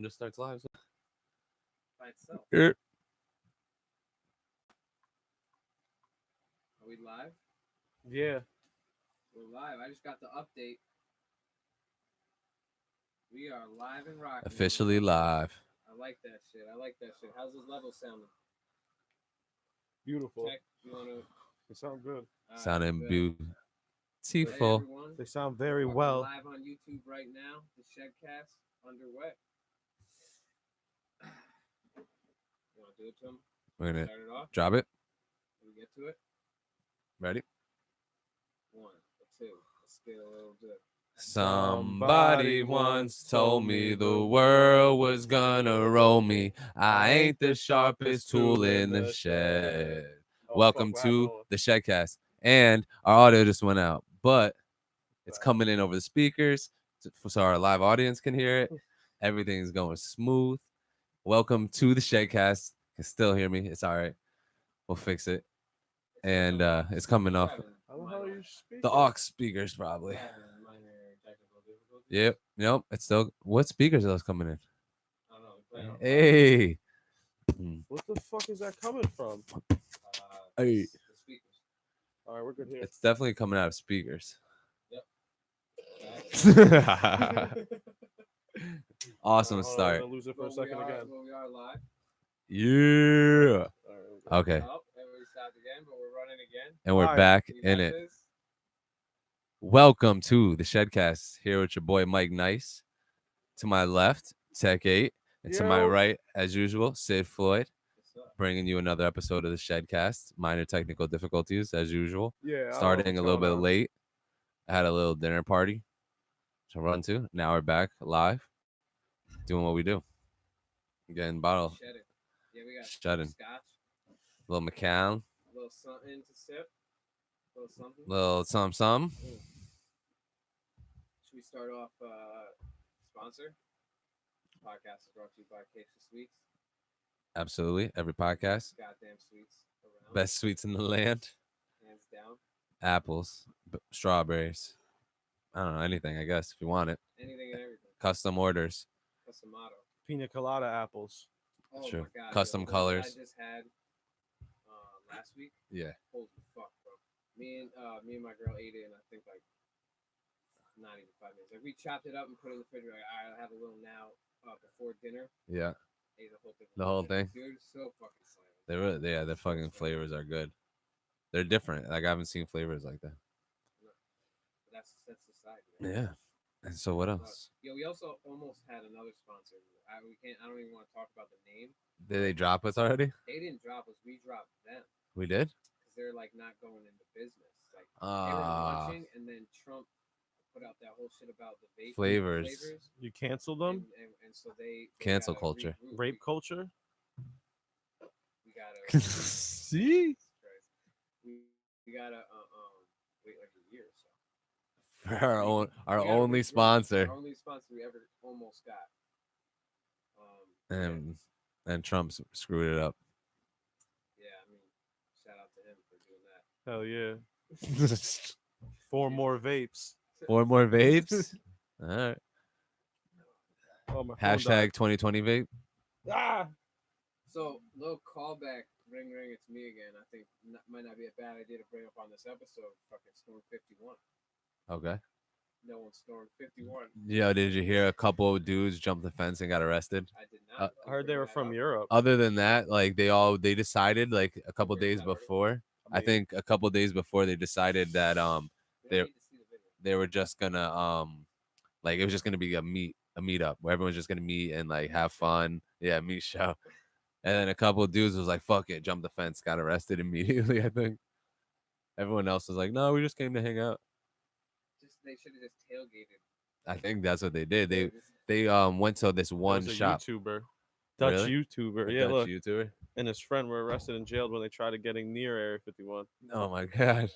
Just starts live by itself. Er, Are we live? Yeah. We're live. I just got the update. We are live and rocking. officially live. I like that shit. How's this level sounding? Beautiful. Check. You want to? They sound good. Sounding Hey, beautiful. everyone. They sound very We're well. live on YouTube right now. The ShedCast underway. You want to do it to him? We're gonna Start it off. drop it. Can we get to it? Ready? 1, 2. Let's get a little bit. Somebody once told me the world was gonna roll me. I ain't the sharpest tool in the shed. Welcome to the ShedCast. And our audio just went out, but it's coming in over the speakers so our live audience can hear it. Everything's going smooth. Welcome to the ShedCast. You can still hear me. It's all right. We'll fix it. And it's coming off How the hell are you speaking? the aux speakers, probably. Minor technical difficulties. Yep. Nope. It's still. What speakers are those coming in? I don't know. We're playing on Hey. What the fuck is that coming from? Hey. the speakers. All right, we're good here. It's definitely coming out of speakers. Awesome Hold on, I'm start. gonna lose it for a second again. We are live. Yeah. All right, we're good. Okay. Oh, everybody stopped again, but we're running again. And we're Alright. back You in got it. this? Welcome to the ShedCast. Here with your boy Mike Nice. To my left, Tech 8. And to my Yo. right, as usual, Sid Floyd. What's up? Bringing you another episode of the ShedCast. Minor technical difficulties, as usual. Yeah. I don't know Starting what's a little going bit on. late. I had a little dinner party to run to. Now we're back live, doing what we do. Getting bottle, Shedding. Yeah, we got Shedding. scotch, little McCown, a little something to sip, a little something. little some. Should we start off sponsor? Podcast is brought to you by Cakes and Sweets. Absolutely. Every podcast, Goddamn sweets around. best sweets in the land. Hands down. Apples, strawberries. I don't know, anything, I guess, if you want it. Anything and everything. Custom orders. Custom motto. Pina colada apples. Oh True. my god. Custom yo, the one colors. I just had last week. Yeah. Holy fuck, bro. Me and my girl ate it in I think like not even 5 minutes. Like we chopped it up and put it in the refrigerator. Like, all right, I'll have a little now before dinner. Yeah. Ate the whole thing. The whole thing? Dude, so fucking slam. They really, yeah, their fucking flavors are good. They're different. Like, I haven't seen flavors like that. That's the side. Man. Yeah. And so what else? Yo, we also almost had another sponsor. I don't even want to talk about the name. Did they drop us already? They didn't drop us. We dropped them We did? because they're like not going into business. Like they were launching, and then Trump put out that whole shit about the vape Flavors. You canceled them? and so they Cancel gotta culture. regroup. Rape culture? We gotta See? we gotta wait like a year or so. For our own, our We gotta only regroup. sponsor. Our only sponsor we ever almost got. And Trump screwed it up. Yeah, I mean, shout out to him for doing that. Hell yeah. 4 more vapes. 4 more vapes? All right. Oh, my phone Hashtag 2020 vape. died. Ah! So, little callback, ring, it's me again. I think might not be a bad idea to bring up on this episode. Fucking Storm 51. Okay. No one stormed 51. Yeah, did you hear a couple of dudes jump the fence and got arrested? I did not. I heard they were from Europe. Other than that, like they decided like a couple days before. I think a couple days before they decided that they were just gonna like it was just gonna be a meetup where everyone's just gonna meet and like have fun. Yeah, meet show. And then a couple of dudes was like, fuck it, jump the fence, got arrested immediately, I think. Everyone else was like, no, we just came to hang out. They should have just tailgated. I think that's what they did. They went to this one That was a shop. YouTuber. Dutch Really? YouTuber. A Yeah, Dutch look. YouTuber. And his friend were arrested and jailed when they tried to getting near Area 51. Oh my god.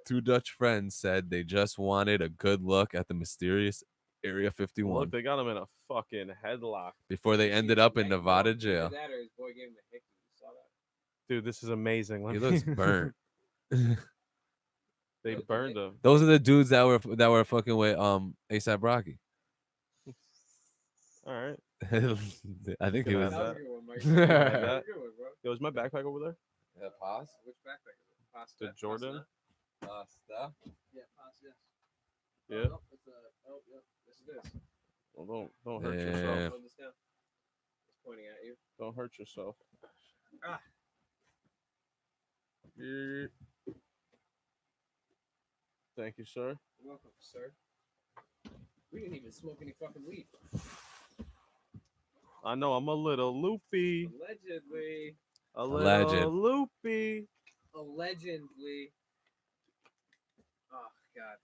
2 Dutch friends said they just wanted a good look at the mysterious Area 51 Look, they got him in a fucking headlock. before they ended up in Nevada jail. That or his boy gave him a hickey. You saw that? Dude, this is amazing. He looks burnt. They burned him. Those are the dudes that were fucking with ASAP Rocky. All right. I think he Can I was. have That was a that? good one, Mike. Can I have That was that? a good one, bro. Yo, is my backpack over there? Yeah, pause. Which backpack is it? Pasta. The Jordan? Pasta. Yeah, pasta. Yes. Yeah. Oh, it's oh, yeah. Yes, it is. Well, don't hurt Yeah. yourself. Hold this down. It's pointing at you. Don't hurt yourself. Ah. Yeah. Thank you, sir. You're welcome, sir. We didn't even smoke any fucking weed. I know I'm a little loopy. Allegedly. A Alleged. little loopy. Allegedly. Oh God.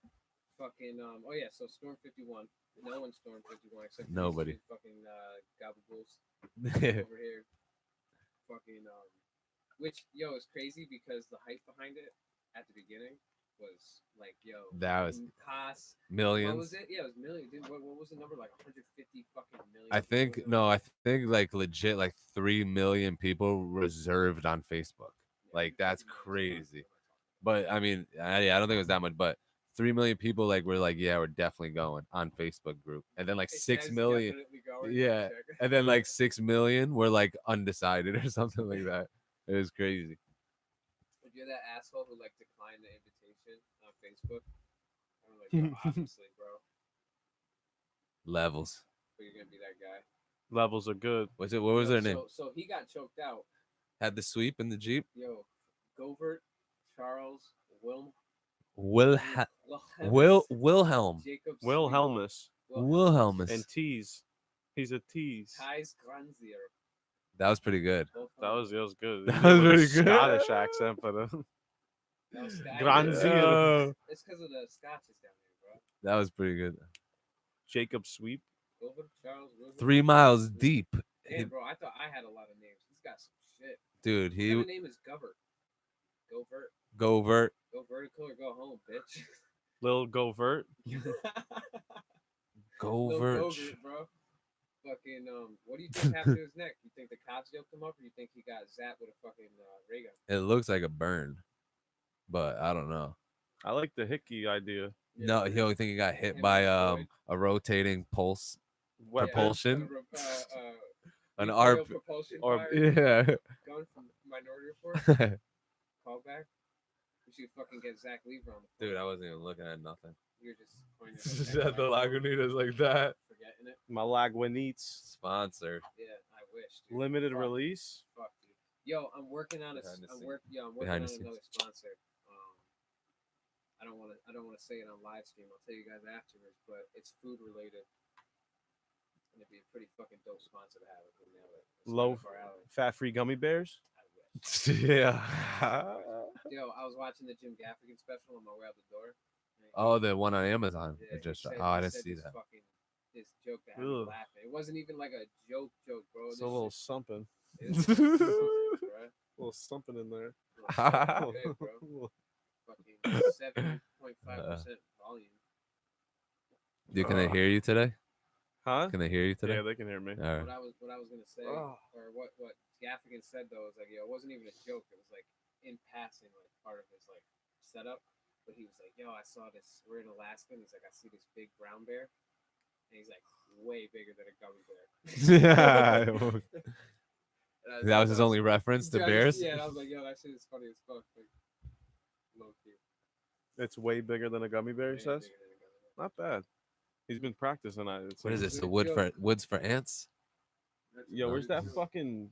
Fucking oh yeah, so Storm 51. No one stormed 51 except for these Nobody. two fucking gabagoos Yeah. over here. Fucking which yo is crazy because the hype behind it at the beginning was like yo That was pass. millions. What was it? Yeah, it was millions. Dude, what was the number? Like 150 fucking million. I think people? no, I think like legit like 3 million people reserved on Facebook. Yeah, Like that's 50 million is crazy. fine. But I mean, I don't think it was that much. But 3 million people like were like, yeah, we're definitely going on Facebook group, and then like It 6 says million, definitely going, yeah, check. and then like 6 million were like undecided or something like that. It was crazy. If you're that asshole who like declined the invitation on Facebook, I'm like, yo, obviously, bro, Levels. but you're gonna be that guy. Levels are good. What's it? What was Yo, their name? So he got choked out. Had the sweep in the Jeep. Yo, Govert, Charles, Wilhelm. Jacob, Wilhelmus. Wilhelmus. And tease. He's a tease. Kais Granzier. That was pretty good. That was good. That He was did it with a pretty good. Scottish accent, but That was Scottish. Granzier. Oh, It's because of the Scotches down there, bro. that was pretty good. Jacob Sweep. Govert, Charles, Wilhelm. 3 miles deep. Damn, bro, I thought I had a lot of names. He's got some shit. Dude, What kind of name is Govert? Govert. Govert. Go vertical or go home, bitch. Lil Govert. Govert. Govert, bro. Fucking what do you think happened to his neck? You think the cops yoked him up, or you think he got zapped with a fucking ray gun? It looks like a burn, but I don't know. I like the hickey idea. No, he only think he got hit Him by and a rotating pulse Weapon. propulsion. An recoil ARP. propulsion or- fire Yeah. gun from Minority Report. Call back. We should fucking get Zach Lever on the phone. Dude, I wasn't even looking at nothing. You're just pointing At the Lagunitas like that. forgetting it. Malaguanites. Sponsored. Yeah, I wish. Dude. Limited Fuck. release. Fuck, dude. Yo, I'm working on a. Behind the I'm scenes. working Behind on the another sponsor. I don't want to say it on live stream. I'll tell you guys afterwards, but it's food related, and it'd be a pretty fucking dope sponsor to have if we nail it. It's Low right up our alley. fat-free gummy bears. I wish. Yeah. Yo, I was watching the Jim Gaffigan special on my way out the door. and Oh, the one on Amazon. yeah, It just. he said- Oh, I he didn't said see this that. Fucking, this joke that had me Ugh. laughing. It wasn't even like a joke, bro. It's a little something. It was something, bro. A little something in there. Little big, bro. Fucking 7.5% volume. Dude, can they hear you today? Huh? Can they hear you today? Yeah, they can hear me. All right. What I was gonna say, Oh. or what Gaffigan said though, is like, yo, it wasn't even a joke. It was like in passing, like part of his like setup. But he was like, yo, I saw this. We're in Alaska, and he's like, I see this big brown bear, and he's like, way bigger than a gummy bear. And I That like, was his only reference to yeah, bears. Yeah, and I was like, yo, that shit is funny as fuck. Like, low key. It's way bigger than a gummy bear, he Way says. bigger than a gummy bear. Not bad. He's been practicing that. It's What is like- this? The woods for ants? That's Yo, where's funny that too. fucking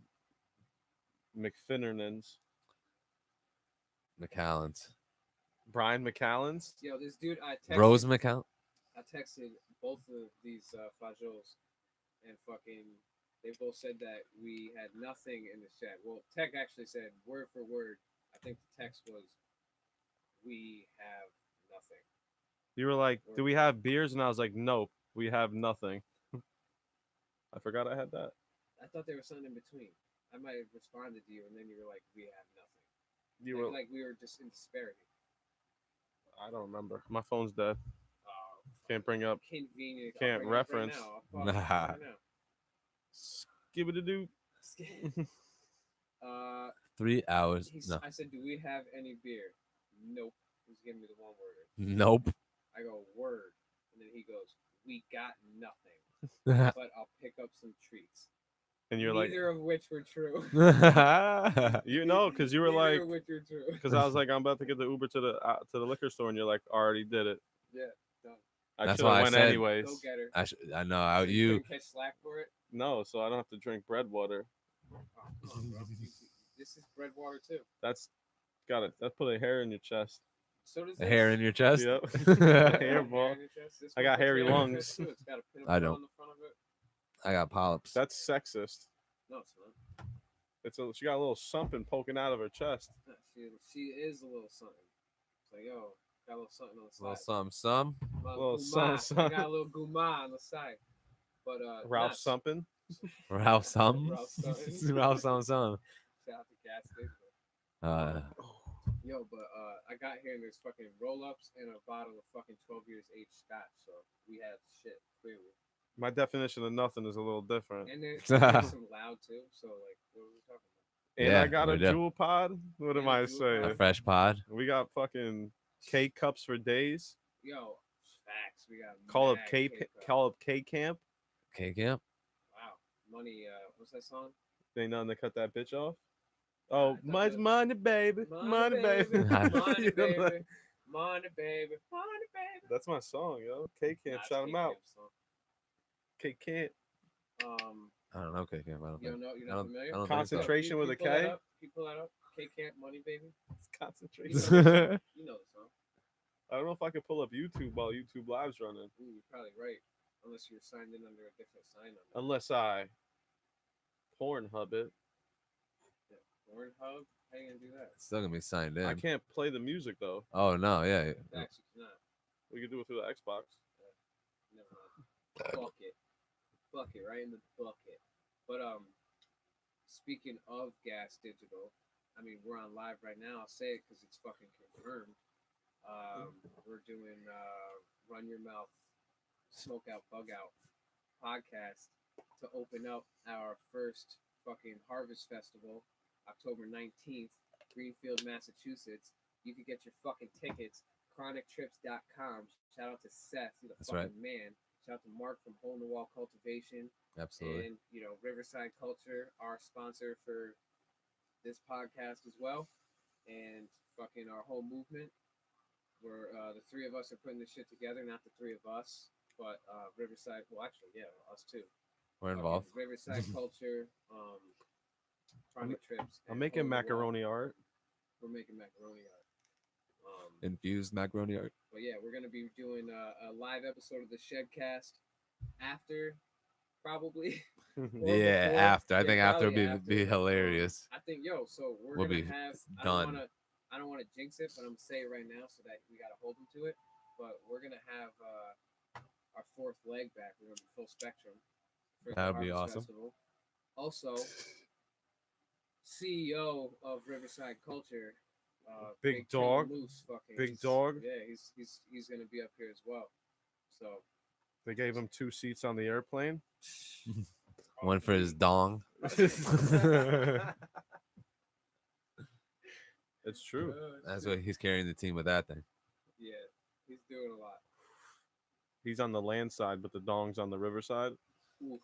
McFinnernans? McAllen's. Brian McAllen's? Yo, this dude, I texted. Rose McAllen. I texted both of these fajols, and fucking, they both said that we had nothing in the chat. Well, Tech actually said word for word. I think the text was, "We have nothing." You were like, do we have beers? And I was like, nope, we have nothing. I forgot I had that. I thought there was something in between. I might have responded to you, and then you were like, "We have nothing." You were like we were just in disparity. I don't remember. My phone's dead. Oh, Can't bring up. convenient. I'll Can't bring it up right reference. now. I'll pause it Nah. right now. Give it a do. 3 hours. No. I said, "Do we have any beer?" Nope. He's giving me the one word. Nope. I go, "Word," and then he goes, "We got nothing." but I'll pick up some treats. And you're Neither of which were true. like, you know, because you were Neither like, of which were true. because I was like, I'm about to get the Uber to the liquor store, and you're like, I already did it. Yeah, done. I That's should why have I went said- anyways. Go get her. I know. I, So you you. couldn't catch slack for it. No, so I don't have to drink bread water. Oh, come on, bro. This is bread water too. That's got it. That put a hair in your chest. So does A this. hair in your chest. Yep. Hair Hair ball. in your chest. This I one got puts hairy hair in your lungs. chest, too. It's got a pinnacle I don't. on the front of it. I got polyps. That's sexist. No, it's not. She got a little something poking out of her chest. No, she is a little something. It's like, yo, got a little something on the Little side. some. Little Guma. something. I got a little guma on the side. But Ralph nuts. something. Ralph some. Ralph something. Ralph some. Shout out to gas station. Yo, but I got here and there's fucking roll-ups and a bottle of fucking 12 years aged scotch. So we have shit clearly. My definition of nothing is a little different. And there's some loud too. So like, what are we talking about? And Yeah, I got we a do. jewel pod. What am Yeah, I jewel saying? pod. A fresh pod. We got fucking K cups for days. Yo, facts. We got Call up mad K. K-cup. Call up K camp. K camp. Wow, money. What's that song? Ain't nothing to cut that bitch off. Oh, I thought much that- money, baby. Money, baby. money, You know, baby, like- money, baby, money, baby. That's my song, yo. K camp. Nah, it's Shout him out. K-Camp's song. K camp. I don't know K camp. I don't You think. don't know? You're I not don't- familiar? I don't think so. Concentration You with a pull that K. up? You pull that up? K Camp, money, baby. It's You concentration. know the song. You know the song. I don't know if I could pull up YouTube while YouTube Live's running. Ooh, you're probably right. Unless you're signed in under a different sign on it. Unless I Pornhub it. Yeah. Pornhub? How you gonna do that? It's still gonna be signed in. I can't play the music though. Oh no, yeah. Facts, you cannot. We could do it through the Xbox. Never mind. Bucket. Bucket, right in the bucket. But speaking of Gas Digital, I mean we're on live right now. I'll say it because it's fucking confirmed. We're doing Run Your Mouth, Smoke Out, Bug Out podcast to open up our first fucking Harvest Festival, October 19th, Greenfield, Massachusetts. You can get your fucking tickets, chronictrips.com. Shout out to Seth, he's a That's fucking right. man. Shout out to Mark from Hole in the Wall Cultivation. Absolutely. And, you know, Riverside Culture, our sponsor for this podcast as well. And fucking our whole movement. We're the three of us are putting this shit together, not the three of us, but Riverside. Well, actually, yeah, us too. We're Fucking involved. Riverside Culture, Chronic Trips. I'm and making Hole in the Wall. macaroni art. We're making macaroni art. Infused macaroni art. But yeah, we're gonna be doing a live episode of the ShedCast after, probably. Or Yeah, before. after. I Yeah, think after probably would be hilarious. I think so we're We'll gonna be have. done. I don't wanna jinx it, but I'm gonna say it right now so that we gotta hold them to it. But we're gonna have our fourth leg back. We're gonna be full spectrum. For the That would be Harvest awesome. Festival. Also, CEO of Riverside Culture. Big Trey Dog. Moose, fucking, Big he's- Dog. Yeah, he's gonna be up here as well. So They gave him 2 seats on the airplane. One for his dong. It's true. That's what he's carrying the team with that thing. Yeah, he's doing a lot. He's on the land side, but the dong's on the riverside. Oof.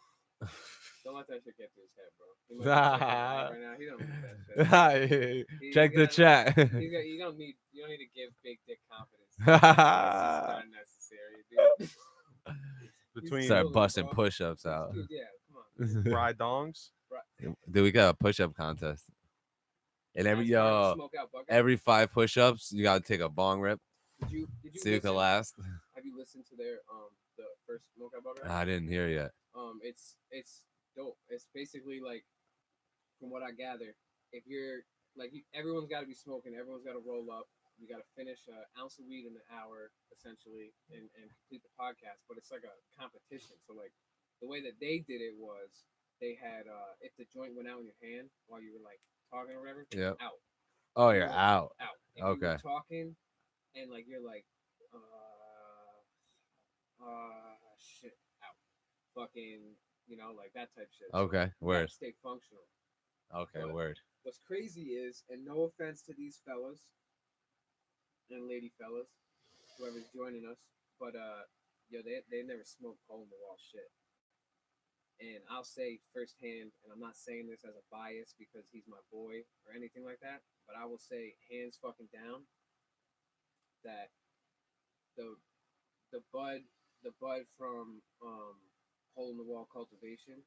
Don't let that shit get to his head, bro. He might be checking it out right now. He don't need that shit. Check the chat. You don't need to give big dick confidence. That's just not necessary, dude. Between Start He's busting bro. push-ups out. Dude, yeah, come on. Rye dongs. Dude, we got a push-up contest. And That's part of the smoke out bucket. every 5 push-ups, you gotta take a bong rip. Did you See who can listen? last. Have you listened to their the first smoke out bucket? I didn't hear yet. It's dope. It's basically like, from what I gather, if you're like everyone's got to be smoking, everyone's got to roll up. You got to finish an ounce of weed in an hour, essentially, and complete the podcast. But it's like a competition. So like the way that they did it was they had if the joint went out in your hand while you were like talking or whatever, Yep. out, Oh, you're out. If you were Okay. talking and like you're like shit out, fucking, you know, like that type shit. So Okay, you gotta word. stay functional. Okay, What? word. What's crazy is, and no offense to these fellas and lady fellas, whoever's joining us, but yo, they never smoked hole in the wall shit. And I'll say firsthand, and I'm not saying this as a bias because he's my boy or anything like that, but I will say hands fucking down that the the bud from hole in the wall cultivation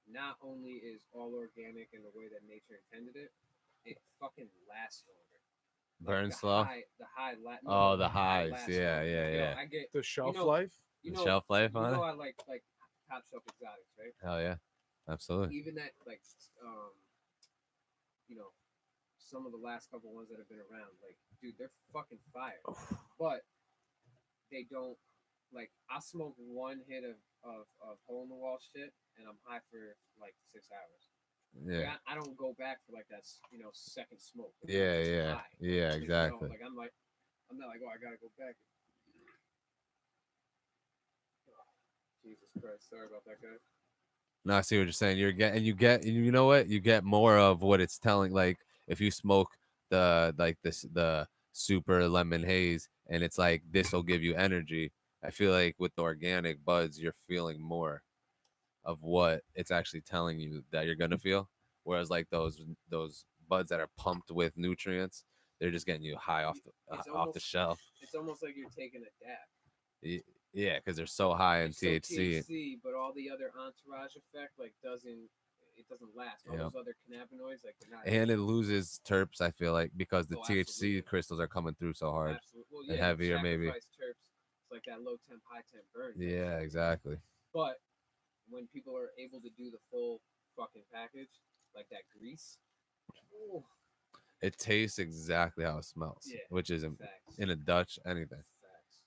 not only is all organic in the way that nature intended it, it fucking lasts longer. Burn the slow. the high Oh, no, the high highs. lasts Yeah, longer. yeah, Yo, yeah. I get The shelf know, life. you The know, shelf life you on know it. I like top shelf exotics, right? Hell yeah, absolutely. Even that like you know some of the last couple ones that have been around, like dude, they're fucking fire. But they don't like I smoke one hit of hole in the wall shit and I'm high for like 6 hours. Like, Yeah, I don't go back for like that second smoke. Like, yeah, I'm just yeah, high. yeah. Like, Exactly. like I'm not like, oh, I gotta go back. Jesus Christ, sorry about that, guy. No, I see what you're saying. You know what? You get more of what it's telling. Like if you smoke the super lemon haze, and it's like this will give you energy. I feel like with the organic buds, you're feeling more of what it's actually telling you that you're gonna feel. Whereas like those buds that are pumped with nutrients, they're just getting you high off the shelf. It's almost like you're taking a dab. Yeah, because they're so high in They're so THC. THC, but all the other entourage effect doesn't last. All Yep. those other cannabinoids like they're not. And it loses terps. I feel like because the Oh, THC absolutely. crystals are coming through so hard Absolutely. Well, and yeah, you heavier, maybe. sacrifice terps. It's like that low temp, high temp burn. Yeah, exactly. But when people are able to do the full fucking package, like that grease, ooh, It tastes exactly how it smells, yeah, which is facts. in a Dutch anything. Facts.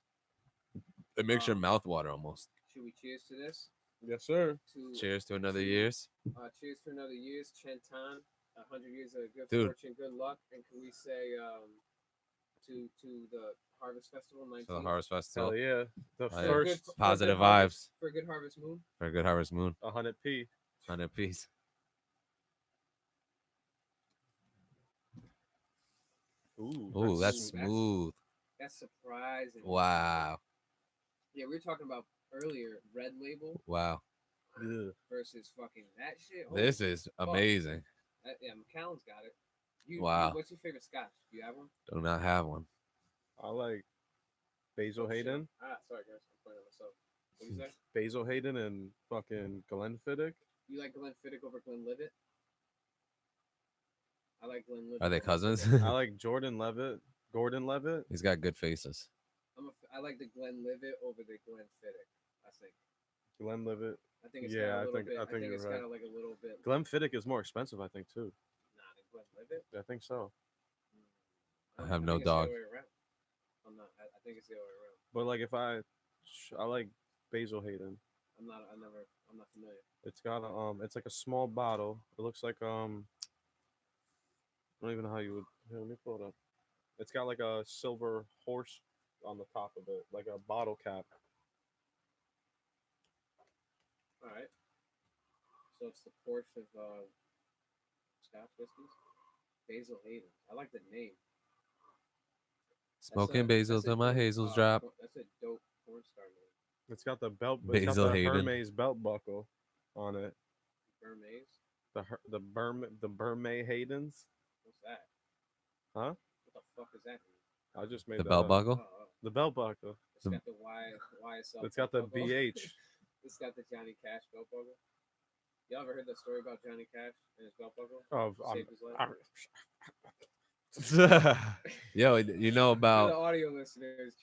It makes your mouth water almost. Should we cheers to this? Yes, sir. Cheers to another years. Cheers to another years, Chentan, 100 years of good Dude. fortune, good luck, and can we say to the Harvest Festival 19? So the Harvest Festival. Hell yeah. The Oh, yeah. first Positive harvest, vibes for a good Harvest Moon. for a good Harvest Moon. 100p. 100 piece. Ooh, that's smooth. That's surprising. Wow. Yeah, we were talking about earlier Red Label Wow. versus fucking that shit. This is amazing. Yeah, McAllen's got it. Wow. What's your favorite scotch? Do you have one? Do not have one. I like Basil Hayden. Sorry guys, I'm playing on myself. What do you say? Basil Hayden and fucking Glenfiddich. You like Glenfiddich over Glenlivet? I like Glenlivet. Are they cousins? I like Gordon Levitt. He's got good faces. I like the Glenlivet over the Glenfiddich. I think. Glenlivet. I think it's Yeah, got a little bit. I think it's you're right. got like a little bit. Glenfiddich is more expensive, I think, too. Nah, than Glenlivet. I think so. I have think no it's dog. The other way around. I'm not. I think it's the other way around. But like if I like Basil Hayden. I'm not familiar. It's got it's like a small bottle. It looks like I don't even know how you would. Here, let me pull it up. It's got like a silver horse on the top of it, like a bottle cap. All right. So it's the Porsche of Scotch whiskeys. Basil Hayden. I like the name. Smoking basil till my hazels drop. That's a dope porn star name. It's got the belt. It's Basil got the Hayden. Hermes belt buckle on it. Hermes. The Burmay Haydens. What's that? Huh? What the fuck is that? I just made The that belt up. buckle. The belt buckle. It's got the YSL. It's got the belt buckle. BH. It's got the Johnny Cash belt buckle. Y'all ever heard that story about Johnny Cash and his belt buckle? Saved his life. Yo, you know For the about audio listeners,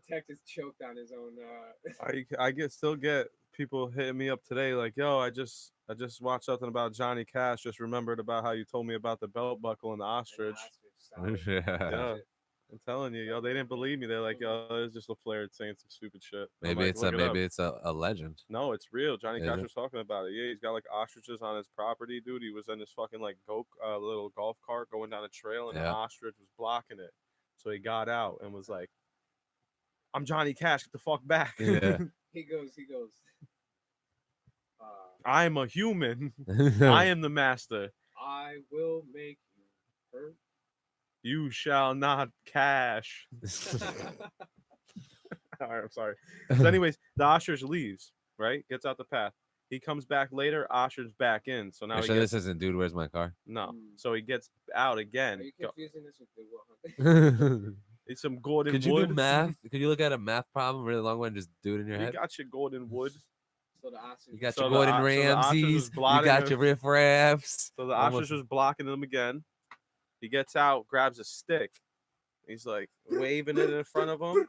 Texas choked on his own. I still get people hitting me up today like, yo, I just watched something about Johnny Cash. Just remembered about how you told me about the belt buckle and the ostrich. Yeah. I'm telling you, yo, they didn't believe me. They're like, yo, it's just LaFleur saying some stupid shit. maybe like, it's a legend. No, it's real. Johnny Is Cash it? was talking about it. Yeah, he's got like ostriches on his property, dude. He was in this fucking like little golf cart going down a trail, and Yeah. an ostrich was blocking it. So he got out and was like, "I'm Johnny Cash. Get the fuck back." Yeah. He goes. I am a human. I am the master. I will make you hurt. You shall not cash. All right, I'm sorry. So anyways, the ostrich leaves. right? Gets out the path. He comes back later. Ostrich back in. So now You're he sure gets this isn't Dude, Where's My Car? no. So he gets out Are again. you confusing this with Goodwill Hunting? It's some Gordon Could you Wood. do math? Could you look at a math problem really long one and just do it in your You head? got your Gordon Wood. So the ostrich. You got So your the Gordon o- so the ostrich was Ramsays. You blotting got him. your Riff Raffs. So the Almost- ostrich was blocking him again. He gets out, grabs a stick. He's like waving it in front of him.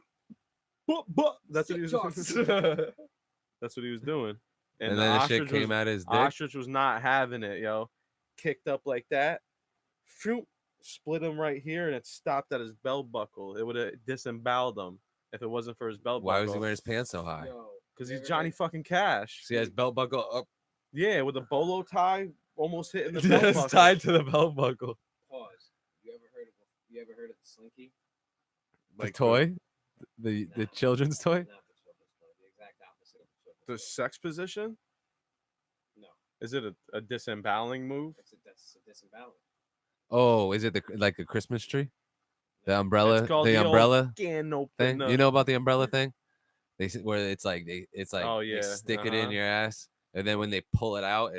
That's what he was. That's what he was doing. And the then the shit ostrich came was, out his dick. Ostrich was not having it, yo. Kicked up like that. Phew, split him right here, and it stopped at his belt buckle. It would have disemboweled him if it wasn't for his belt Why buckle. was he wearing his pants so high? Yo, Because you he's ever Johnny heard- fucking Cash. See his belt buckle up. Yeah, with a bolo tie almost hitting the belt buckle. It's tied to the belt buckle. Pause. You ever heard of the slinky? The Like toy? The Nah. children's toy? Not the children's toy. The exact opposite of the children's The toy. sex position? No, Is it a disemboweling move? it's a disembowel. Oh, is it like a Christmas tree? The umbrella, It's called the old umbrella can thing. opener. You know about the umbrella thing? Where it's like Oh, they yeah, stick it in uh-huh. your ass, and then when they pull it out,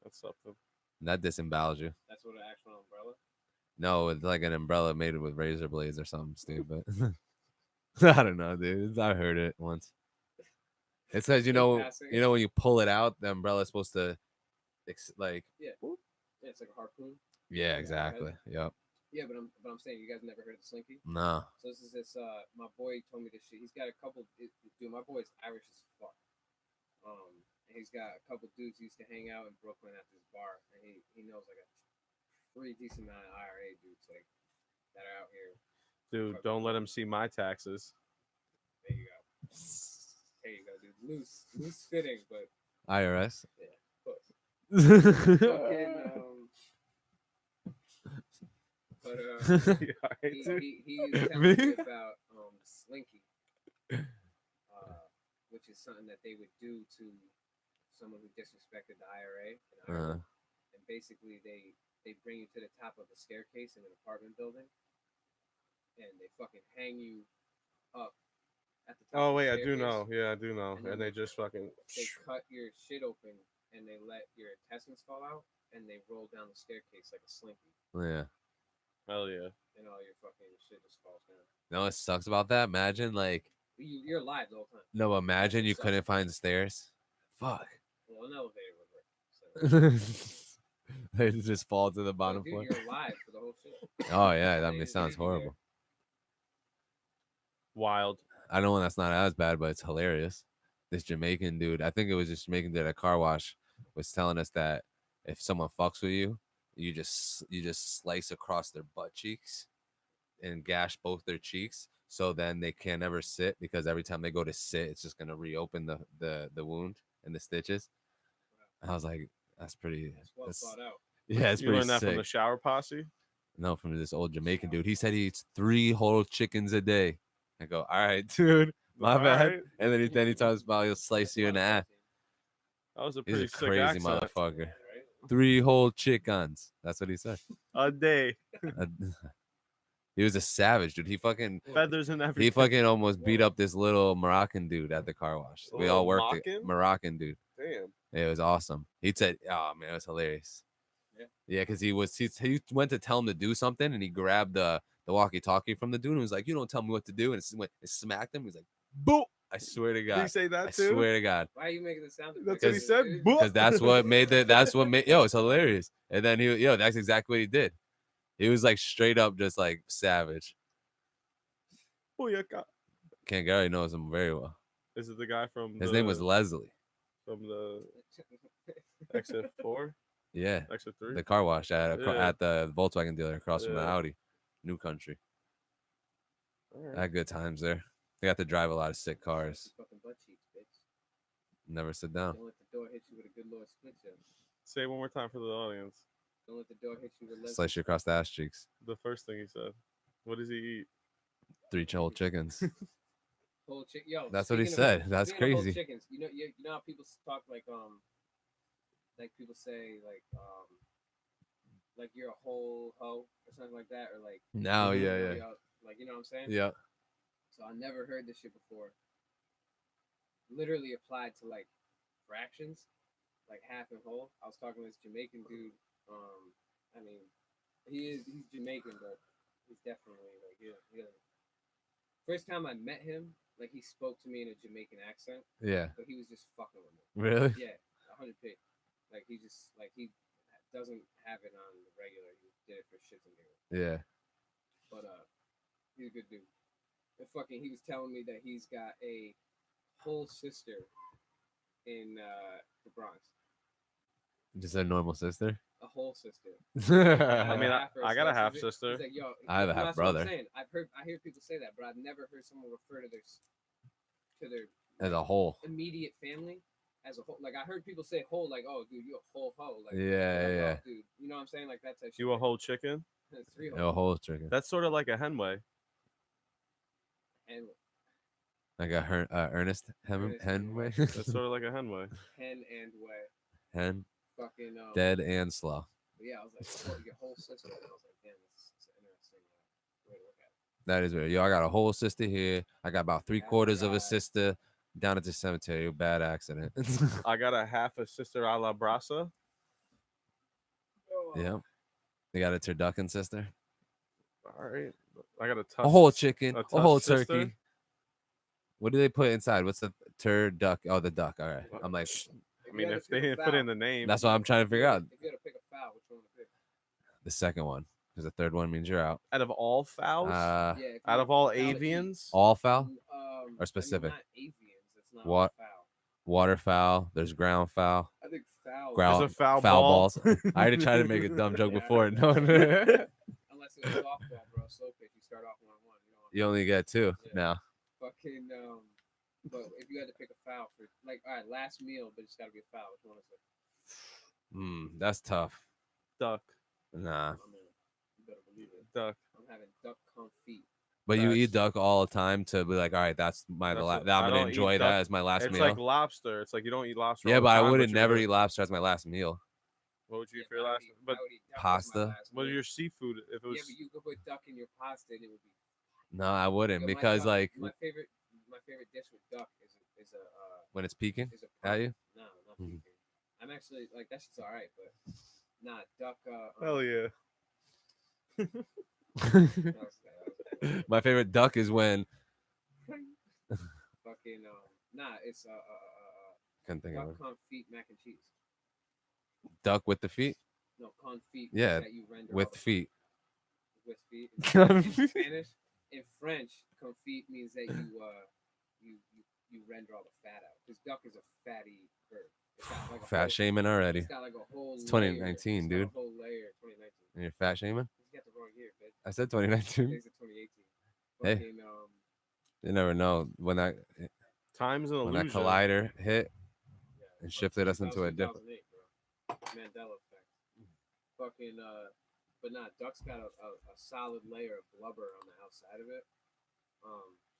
That's something. that disembowels you. That's what an actual umbrella. No, it's like an umbrella made with razor blades or something stupid. I don't know, dude. I heard it once. It says you know when you pull it out, the umbrella's supposed to, like Yeah, it's like a harpoon. yeah, exactly. Yep. Yeah, but I'm saying you guys never heard of the slinky. No. So this is my boy told me this shit. He's got a couple. Dude, my boy's Irish as fuck. And he's got a couple dudes he used to hang out in Brooklyn at this bar, and he knows like a pretty decent amount of IRA dudes like that are out here. Dude, don't let him see my taxes. There you go. There you go, dude. Loose fitting, but IRS. close. Fucking, But You alright, dude? he was telling me about slinky, which is something that they would do to someone who disrespected the IRA. And basically, they bring you to the top of a staircase in an apartment building, and they fucking hang you up at the top. Oh of the wait, I do staircase. know. Yeah, I do know. And then And they just fucking. They cut your shit open, and they let your intestines fall out, and they roll down the staircase like a slinky, yeah. Hell yeah. and all your fucking shit just falls down. You know what sucks about that? Imagine like You're alive the whole time. no, imagine you sucks. couldn't find the stairs. Fuck. Well, an elevator would work. So. They just fall to the bottom Dude, floor. you're alive for the whole shit. Oh yeah, that They it just sounds leave you there. horrible. Wild. I know that's not as bad, but it's hilarious. This Jamaican dude, I think it was this Jamaican dude at a car wash, was telling us that if someone fucks with you, you just slice across their butt cheeks and gash both their cheeks, so then they can't ever sit, because every time they go to sit, it's just gonna reopen the wound and the stitches. And I was like, that's pretty. It's well thought out. Yeah, it's You pretty learned that sick. from the shower posse? No, from this old Jamaican dude. He said he eats 3 whole chickens a day. I go, all right, dude, my All bad. right. And then he talks about he'll slice you in the ass. That was a He's pretty a sick crazy accent. motherfucker. 3 whole chickens. That's what he said. A day. He was a savage, dude. He fucking Feathers and everything. he fucking almost beat up this little Moroccan dude at the car wash. We all Little worked it. Moroccan? Moroccan dude. Damn. It was awesome. He said, "Oh man, it was hilarious." Yeah, because he went to tell him to do something, and he grabbed the walkie-talkie from the dude and was like, "You don't tell me what to do," and it smacked him. He's like, "Boom!" I swear to Did God. he say I that too? swear to God. Why are you making the sound? That's what he said. Because that's what made it's hilarious. And then that's exactly what he did. He was like straight up just like savage. Booyaka. Ken Gary knows him very well. Is it the guy from His name was Leslie. from the exit 4? Yeah. Exit 3? The car wash at Yeah. the Volkswagen dealer across from the Yeah. Audi. New Country. All right. Had good times there. They got to drive a lot of sick cars. Fucking butt cheeks, bitch. Never sit down. Don't let the door hit you with a good Lord split you. Say it one more time for the audience. Don't let the door hit you with Slice you across the ass cheeks. The first thing he said. What does he eat? 3 whole chickens. whole chicken. Yo, That's what he speaking of- said. That's speaking of whole crazy. chickens. You know how people talk like people say like you're a whole hoe or something like that, or like No, yeah, you yeah. know, like you know what I'm saying? Yeah. So I never heard this shit before. literally applied to like fractions, like half and whole. I was talking to this Jamaican dude. I mean, he's Jamaican, but he's definitely like yeah. First time I met him, like he spoke to me in a Jamaican accent. Yeah. But he was just fucking with me. Really? Yeah, 100p. Like he just like he doesn't have it on the regular. He did it for shits and giggles. Yeah. But he's a good dude. And fucking, he was telling me that he's got a whole sister in the Bronx. Just a normal sister. A whole sister. I mean, I got a half sister. He's like, yo, I have a half brother. What I'm saying. I hear people say that, but I've never heard someone refer to their as a whole immediate family as a whole. Like I heard people say whole, like, oh, dude, you a whole hoe. Like, yeah. Oh, dude, you know what I'm saying? Like that type. You a whole chicken? It's 3 a whole chicken. That's sort of like a henway. And like a Ernest Henway. That's sort of like a henway. Hen and way. Hen. Fucking dead and slow. But yeah, I was like, oh, you get whole sister. And I was like, damn, it's an interesting way to look at it. That is weird. Yo, I got a whole sister here. I got about 3/4 of a sister down at the cemetery. Bad accident. I got a half a sister a la brasa. Yeah. You got a turducken sister. All right. I got a whole chicken, a whole sister. turkey. What do they put inside? What's the turduck? Oh, the duck. All right. I'm like, I mean, if they didn't put in the name, that's what I'm trying to figure out. If you had to pick a fowl, which one would you pick? The second one, because the third one means you're out. Out of all fowls, Yeah, out of all avians, all fowl or specific? I mean, not avians. That's not what? Fowl. Waterfowl. There's ground fowl. I think fowl. There's a foul balls. I already tried to make a dumb joke before. No. Unless it was softball, bro. Slow pitch. You start off 1-1. You only get 2 now. Fucking but if you had to pick a foul for like, all right, last meal, but it's got to be a foul. Which one is it? That's tough. Duck. Nah. You better believe it. Duck. I'm having duck confit. But you eat duck all the time to be like, all right, that's my I'm gonna enjoy that as my last meal. It's like lobster. It's like you don't eat lobster. Yeah, but I wouldn't never eat lobster as my last meal. What would you eat for your last? But pasta. What is your seafood? If it was... Yeah, but you could put duck in your pasta, and it would be. No, I wouldn't because like my favorite dish with duck is a when it's peeking at you. No, not peeking. I'm actually like that shit's all right, but nah, duck. Hell yeah. My favorite duck is when fucking it's can't think duck of it. confit mac and cheese. Duck with the feet? No, confit. Yeah, that you render with feet. With feet. In Spanish, in French, confit means that you render all the fat out because duck is a fatty bird. It's got like fat shaming already. It's got like a whole. It's 2019, dude. A whole layer, 2019. And you're fat shaming? You got the wrong year, bitch. I said 2019. It's 2018. Hey, fucking, you never know when that time's an illusion. When that collider hit and shifted us into a different. Mandela effect. Fucking but nah, duck's got a solid layer of blubber on the outside of it.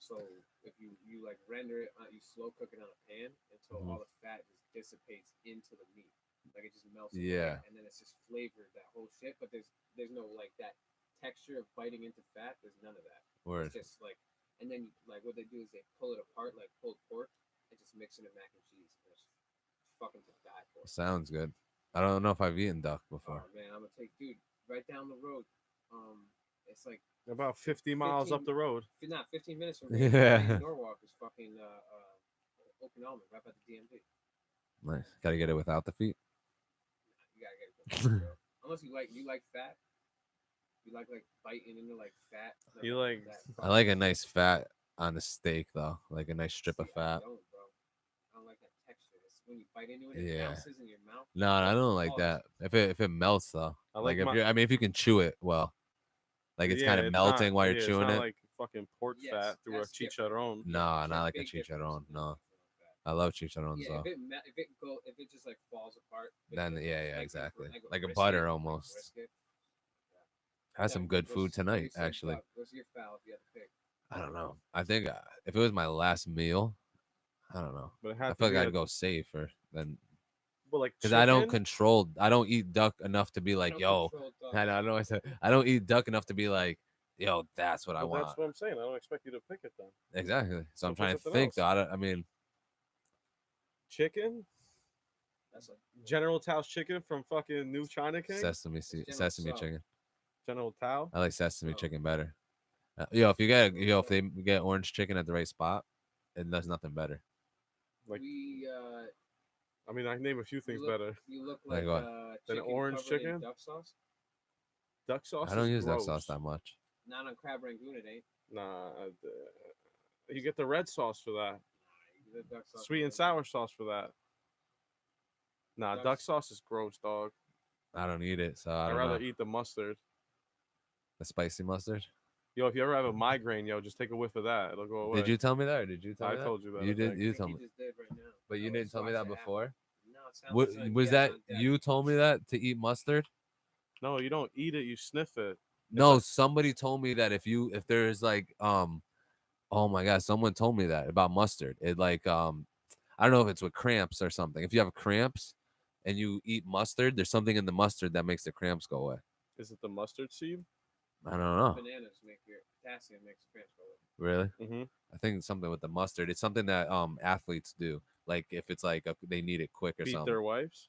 So if you like render it, you slow cook it on a pan until all the fat just dissipates into the meat, like it just melts. Yeah. And then it's just flavored that whole shit. But there's no like that texture of biting into fat. There's none of that. Word. It's just like, and then like what they do is they pull it apart like pulled pork and just mix it in mac and cheese. And it's fucking to die for. Sounds good. I don't know if I've eaten duck before. Oh man, I'm gonna take right down the road. It's like about 50 miles up the road. Not 15 minutes from me. Yeah. Norwalk is fucking Okinawa, right by the DMV. Nice. Gotta get it without the feet. You gotta get it. Unless you like fat. You like biting into like fat. You like? I like a nice fat on a steak though, like a nice strip of fat. I don't like that texture. It's when you bite into it, it bounces in your mouth. No, I don't like that. If it melts though, like if you can chew it well, like it's kind of melting while you're chewing it. Like fucking pork fat through a chicharron. No, not like a chicharron. No, I love chicharrones though. If it just like falls apart. Then exactly. Like a butter almost. Had some good food tonight, actually. What's your foul if you had to pick? I don't know. I think if it was my last meal, I don't know. But I feel like I'd go safer than. Well, like because I don't eat duck enough to be like, yo. I know I said I don't eat duck enough to be like, yo, that's what I want. That's what I'm saying. I don't expect you to pick it then. Exactly. So I'm trying to think though. I mean, Chicken? That's a General Tao's chicken from fucking New China King? Sesame General Tso. chicken. General Tao? I like sesame Oh. chicken better. If they get orange chicken at the right spot, and there's nothing better. Like, we I mean, I can name a few things you look, better. You look Like like what? Than chicken orange covered in chicken? duck sauce. Duck sauce I don't is use duck gross. sauce that much. Not on crab rangoon, it ain't. Nah, you get the red sauce for that. You get duck sauce Sweet and sour sauce for that. Nah, duck sauce is gross, dog. I don't eat it, so I I'd don't rather know. eat the mustard. The spicy mustard. Yo, if you ever have a migraine, yo, just take a whiff of that. It'll go away. Did you tell me that, or did you tell me I that? told you that. You I did. think. You I think told he me, just did right now. but you I didn't was tell me that watching it happen. before. No, it sounds like Was yes, that on deck. you told me that to eat mustard? No, you don't eat it. You sniff it. No, like- somebody told me that if there's like oh my god, someone told me that about mustard. It like I don't know if it's with cramps or something. If you have cramps and you eat mustard, there's something in the mustard that makes the cramps go away. Is it the mustard seed? I don't know. Bananas make your potassium makes the cramps go away. Really? Mm-hmm. I think it's something with the mustard. It's something that athletes do. Like if it's like they need it quick or Beat something. their wives?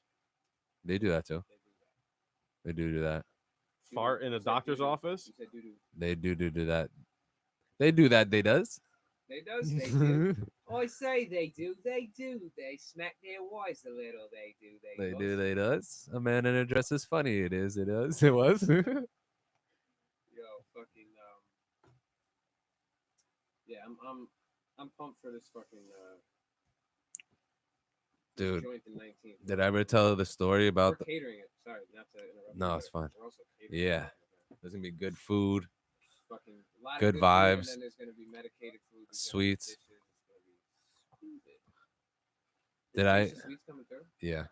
They do that too. They do that. They do that. Fart in a You said doctor's doo-doo. office? You said doo-doo. They do that. They do that. They does. They does. They do. I say they do. They do. They smack their wives a little. They do. They does. do. They does. A man in a dress is funny. It is. It does. It was. Yo, fucking yeah, I'm pumped for this fucking Dude, joint the 19th. did I ever tell the story We're about? catering it. Sorry, not to interrupt. No, you, it's but fine. We're also catering Yeah. it. There's gonna be good food, Fucking a lot Good of food, vibes. And then there's gonna be medicated food. there's gonna be Sweets. dishes, it's gonna be stupid. Did Is I- the sweets coming through? yeah.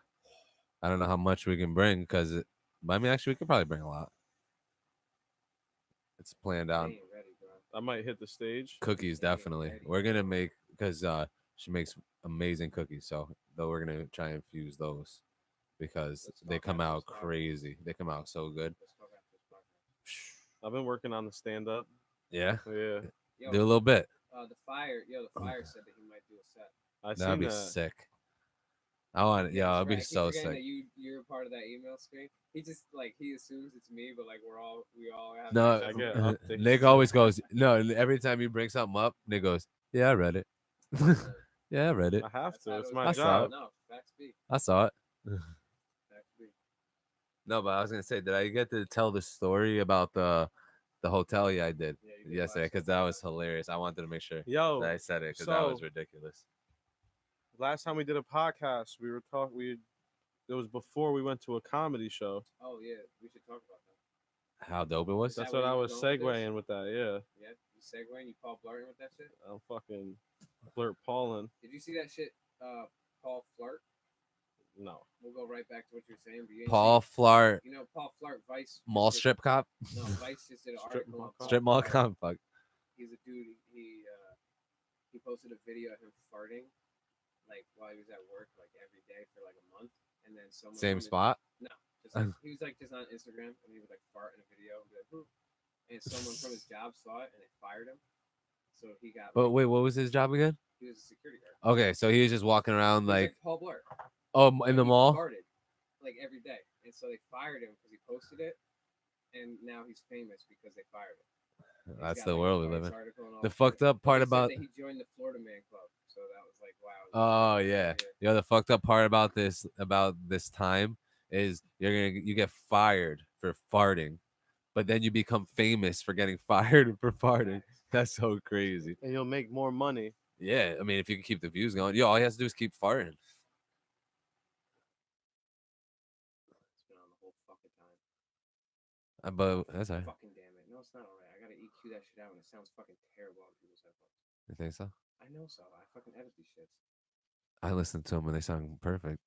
I don't know how much we can bring because, I mean, actually, we could probably bring a lot. It's planned They out. ain't ready, bro. I might hit the stage. Cookies, They ain't definitely. ready. We're gonna make because she makes amazing cookies. So though we're gonna try and infuse those because Let's they talk come after out this podcast. crazy. They come out so good. Let's talk after this podcast. I've been working on the stand up. Yeah, Yeah. Yo, do a little bit. the fire said that he might do a set. I That'd seen be that. sick. I want. Yeah, That's I'd be right. I keep so forgetting sick. that you're part of that email stream. He just he assumes it's me, but like we all have. No, access I to get it. updates. Nick always goes. No, every time you bring something up, Nick goes, "Yeah, I read it. Yeah, I read it. I have That's to. how It's it my I was. saw job. No, facts be. I saw it." Facts be. No, but I was gonna say, did I get to tell the story about the hotel? Yeah, I did Yeah, you did yesterday last because time. that was hilarious. I wanted to make sure Yo, that I said it because that was so- ridiculous. last time we did a podcast, we were talking. It was before we went to a comedy show. Oh yeah, we should talk about that. How dope it was. that That's where what I you was were going with this? segueing with that. Yeah, Yeah, you segueing, you Paul blurting with that shit. I'm fucking flirt Paulin. Did you see that shit? Paul Flirt. No, We'll go right back to what you were saying. But you ain't Paul Flart, seen- you know Paul Flirt, Vice mall just did- strip cop, No, Vice just did an Strip article. mall on cop. strip mall Flirt. cop. Fuck. He's a dude. He posted a video of him farting, like while he was at work, like every day for like a month, and then someone Same from his- spot. No, just like, he was like just on Instagram, and he would like fart in a video, and be like, "Who?" And someone from his job saw it, and they fired him. So he got. But like, wait, what was his job again? he was a security guard. Okay, so he was just walking around He was like, Paul Blart. in the He mall. farted, like every day, and so they fired him because he posted it, and now he's famous because they fired him. He's That's got, the like, a world we Vice live in. article and all The that fucked shit. up part He said about. that he joined the Florida Man Club, so that was like wow. Oh yeah. Yo, the fucked up part about this time is you get fired for farting, but then you become famous for getting fired for farting. That's so crazy. and you'll make more money. Yeah, I mean, if you can keep the views going, yo, all he has to do is keep farting. It's been on the whole fucking time. But that's all right. Fucking damn it. No, it's not alright. I gotta EQ that shit out and it sounds fucking terrible on people's headphones. You think so? I know so. I fucking edit these shits. I listen to them and they sound perfect.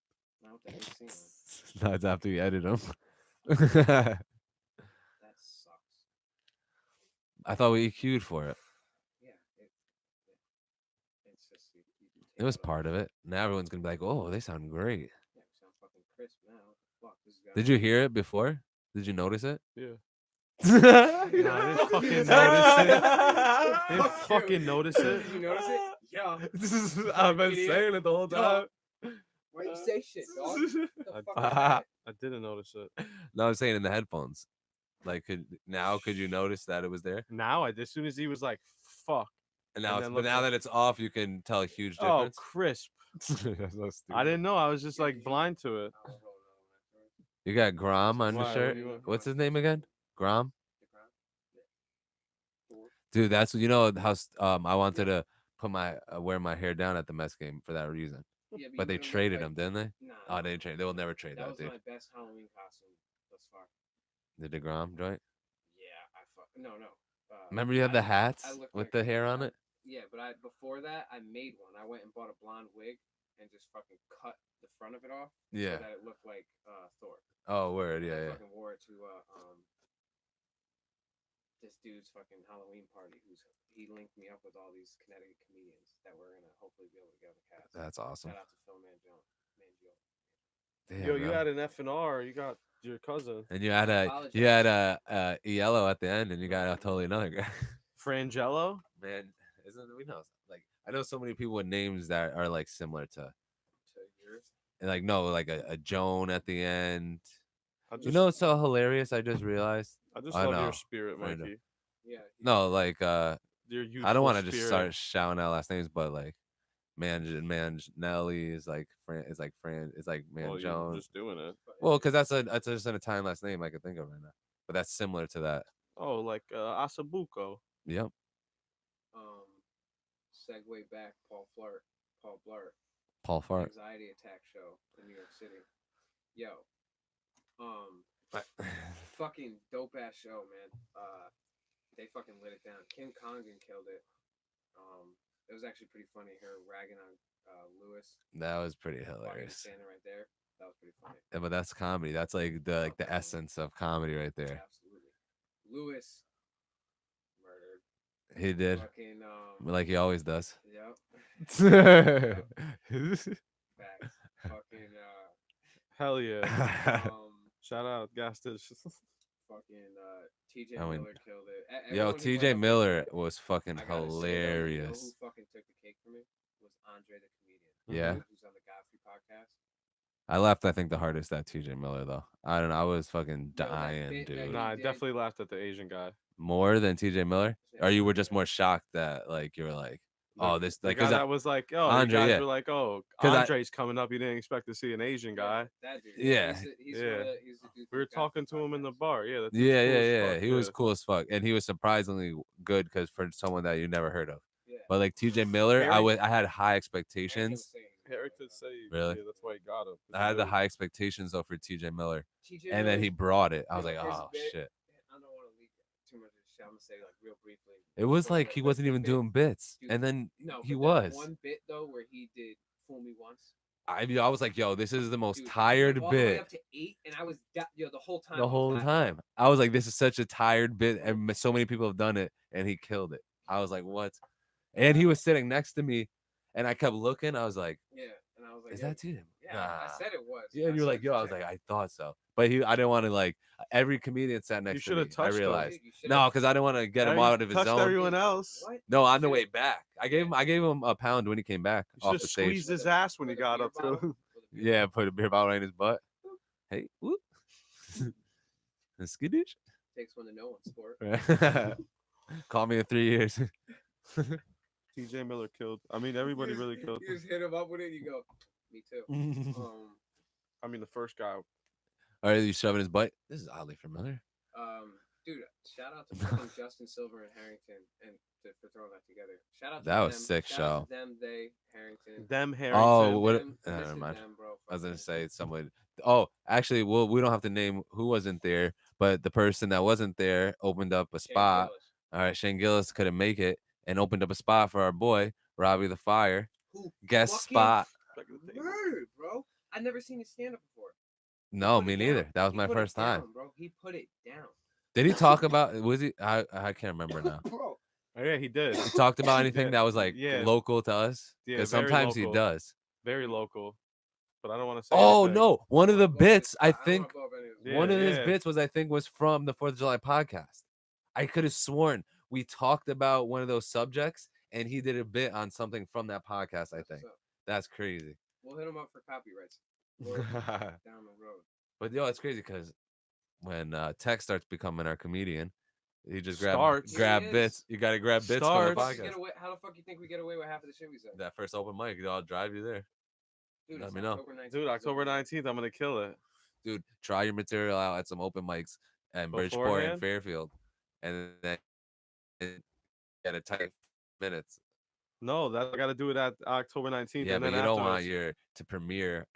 Not with the AC on. Not after you edit them. That sucks. I thought we EQ'd for it. Yeah. It's just you It was take out part of it. Now everyone's gonna be like, "Oh, they sound great." Yeah, we sound fucking crisp now. What the fuck? This is Did you hear it before? Did you notice it? Yeah. I didn't fucking notice it. Didn't fucking notice it. Did you notice it? Yeah. I've been saying it the whole time. Why you say shit, dog? The fuck is I, that? I didn't notice it. No, I'm saying in the headphones. Like, could you notice that it was there? Now, as soon as he was like, "Fuck," And now, And then but look now at- that it's off, you can tell a huge oh, difference. crisp. That's so I stupid. didn't know. I was just Yeah, like 'cause blind to it. Oh, hold on. You got Grom on the Why, what shirt. do you want? What's his name again? Grom. The ground? Yeah. Dude, that's how I wanted to put my wear my hair down at the Mets game for that reason. Yeah, But they you would've looked traded like- him, didn't they? Nah, Oh, they didn't trade. They will never trade that that, was dude. my best Halloween costume thus far. The DeGrom joint. Yeah, no. Remember you had the hats looked with like the hair on it? Yeah, but before that I made one. I went and bought a blonde wig and just fucking cut the front of it off Yeah. so that it looked like Thor. Oh, word. And I Yeah, yeah. fucking wore it to this dude's fucking Halloween party. He linked me up with all these Connecticut comedians that we're gonna hopefully be able to get on the cast. That's awesome. Shout out to Phil Mangio. Damn, Yo, you bro. had an F and R. You got your cousin And you had a yellow at the end, and you got a totally another guy. Frangelo. Man, we know like I know so many people with names that are like similar to yours. like no like a Joan at the end. I just, You know, it's so hilarious. I just realized. I just I love know. your spirit, Frangelo. Mikey. Yeah. No, like Your I don't want to just start shouting out last names, but like Nelly is like Fran. It's like Fran. It's like Man Well, you're Jones. just doing it. Well, because that's just an Italian last name I could think of right now. But that's similar to that. Oh, like Asabuco. Yep. Segue back, Paul Blart. Paul Fart. Anxiety attack show in New York City. Yo. Fucking dope ass show, man. They fucking lit it down. Kim Congdon killed it. It was actually pretty funny. Her ragging on Lewis. That was pretty Fucking hilarious. standing right there. That was pretty funny. Yeah, but that's comedy. That's like the essence of comedy right there. Absolutely. Lewis murdered. He did. Fucking Like he always does. Yep. Facts. Fucking Hell yeah. Shout out gas station. fucking TJ I mean, Miller killed it. Yo, Everyone who brought TJ up Miller TJ, was fucking I gotta say, though, hilarious. You know who fucking took the cake for me? Was Andre the comedian. Yeah. Who's on the Godfrey podcast. I laughed, I think, the hardest at TJ Miller though. I don't know. I was fucking Yo, that dying, bit that dude. he Nah, I did. definitely laughed at the Asian guy. More than TJ Miller? Yeah, Or you were just yeah. more shocked that like you were like, oh, this The like guy because that was like, oh, Andre, you guys yeah. were like, oh, 'Cause Andre's coming up. You didn't expect to see an Asian guy. That dude. Yeah. He's Yeah. one of he's the dude We were from the talking Godfrey to him in the podcast. bar. Yeah, that's yeah, cool yeah, as yeah. fuck, He was cool as fuck, and he was surprisingly good because for someone that you never heard of. Yeah. But like TJ Miller, Harry- I had high Eric expectations. was saying he was Eric like did say, Really? yeah, that's why he got him. I had the high expectations though for TJ Miller, TJ and then Miller- he brought it. I was Yo, like, his oh bit- shit. I don't want to leak too much of the shit. I'm gonna say like real briefly. It was But like the- he the- wasn't the even bit- doing bits, dude, and then No, he but was. that one bit though where he did "Fool Me Once." I was like, yo, this is the most Dude, he tired went all the way bit up to 8, and I was the whole time. the I was whole laughing. time. I was like, this is such a tired bit, and so many people have done it, and he killed it. I was like, what? And he was sitting next to me, and I kept looking. I was like, Yeah, and I was like, is yo, that him? Yeah, I said it was. Yeah, and you were said like, yo, I was check like, it. I thought so, but I didn't want to like every comedian sat next to should me. have touched I him. realized Dude, you should've- no, because I didn't want to get him out of his touched zone. everyone else. What? No, on the You way should've- back, I gave him a pound when he came back You off should the have stage. squeezed his ass when he with a got beer up to bottle? him. With a beer Yeah, bottle? put a beer bottle right in his butt. Hey, whoop. Skidoosh. Takes one to know one, sport. Call me in 3 years. TJ Miller killed. I mean, everybody really killed. You just hit him up with it. You go, me too. I mean, the first guy. Are you shoving his butt? This is oddly familiar. Dude, shout out to fucking Justin Silver and Harrington and for throwing that together. Shout out to That was them. sick Shout show. out to them, they, Harrington. Them Harrington. Oh, what? Them, Never listen, mind. them, bro, I was gonna fucking- say someone. Oh, actually, well, we don't have to name who wasn't there, but the person that wasn't there opened up a Shane spot. Gillis. All right, Shane Gillis couldn't make it and opened up a spot for our boy Robbie the Fire. Who Guest fucking spot. murdered, bro. I've never seen his stand up before. No, Put me it neither. down. That was He my put it first time. down, bro. He put it down. Did he talk about? Was he? I can't remember now. Bro, Oh, yeah, he did. He talked about anything Yeah, that was like yeah. local to us? Yeah, Because very sometimes he local. does. Very local. But I don't want to say. Oh anything. no! One of the Go with bits this. I don't think wanna go over any of this. Yeah, one of his yeah. bits was was from the 4th of July podcast. I could have sworn we talked about one of those subjects and he did a bit on something from that podcast. I That's think what's up. that's crazy. We'll hit him up for copyrights. Down the road. But yo, it's crazy because when Tech starts becoming our comedian, he just grab Starts. grab He bits. is. You got to grab bits Starts. for the Get podcast. away, how the fuck you think we get away with half of the shit we said? That first open mic, I'll drive you there. Dude, Let it's me know. October 19th. Dude, October 19th, I'm gonna kill it. Dude, try your material out at some open mics and Bridgeport and Beforehand? Fairfield, and then get a tight minutes. No, that I gotta do it at October 19th. Yeah, and but then you don't want afterwards, your to premiere.